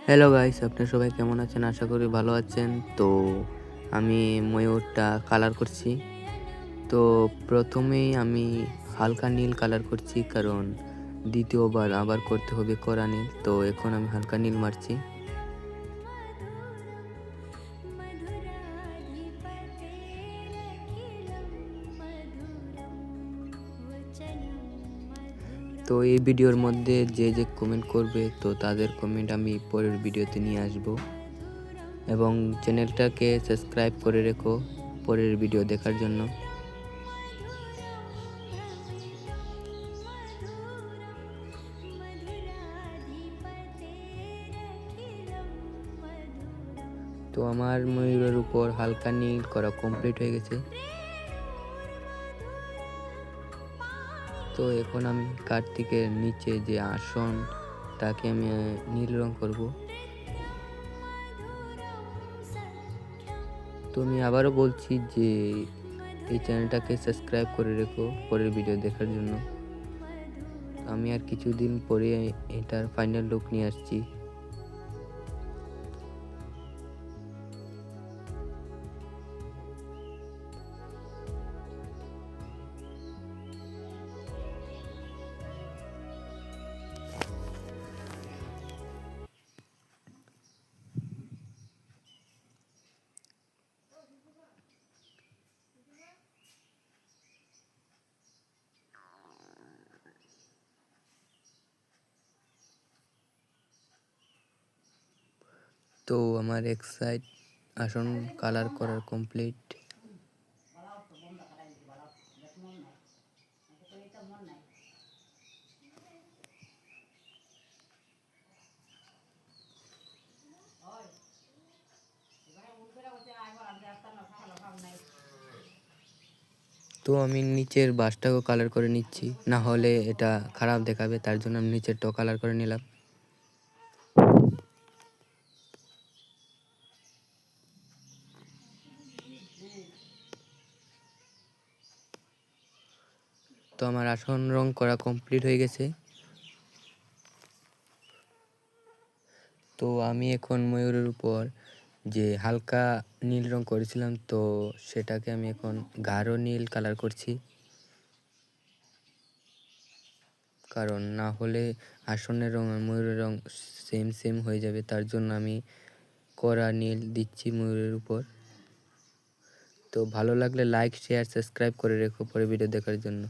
Hello guys, আপনারা সবাই কেমন আছেন? আশা করি ভালো আছেন। তো আমি ময়ূরটা কালার করছি। তো প্রথমেই আমি হালকা নীল কালার করছি, কারণ দ্বিতীয়বার আবার করতে হবে কড়া নীল। তো এখন আমি হালকা নীল মারছি। তো এই ভিডিওর মধ্যে যে কমেন্ট করবে, তো তাদের কমেন্ট আমি পরের ভিডিওতে নিয়ে আসব। এবং চ্যানেলটাকে সাবস্ক্রাইব করে রেখো পরের ভিডিও দেখার জন্য। তো আমার ময়ূরের উপর হালকা নীল করা কমপ্লিট হয়ে গেছে। তো এখন আমি কার্তিকের নিচে যে আসন, তাকে আমি নীল রং করব। তো আমি আবারও বলছি যে এই চ্যানেলটাকে সাবস্ক্রাইব করে রেখো পরের ভিডিও দেখার জন্য। আমি আর কিছুদিন পরে এটার ফাইনাল লুক নিয়ে আসছি। তো আমার এক সাইড আসন কালার করার কমপ্লিট। তো আমি নিচের বাসটাকেও কালার করে নিচ্ছি, না হলে এটা খারাপ দেখাবে, তার জন্য আমি নিচেরটাও কালার করে নিলাম। তো আমার আসন রং করা কমপ্লিট হয়ে গেছে। তো আমি এখন ময়ূরের উপর যে হালকা নীল রং করেছিলাম, তো সেটাকে আমি এখন গাঢ় নীল কালার করছি, কারণ না হলে আসনের রং আর ময়ূরের রং সেম সেম হয়ে যাবে। তার জন্য আমি কড়া নীল দিচ্ছি ময়ূরের উপর। তো ভালো লাগলে লাইক, শেয়ার, সাবস্ক্রাইব করে রেখো পরে ভিডিও দেখার জন্য।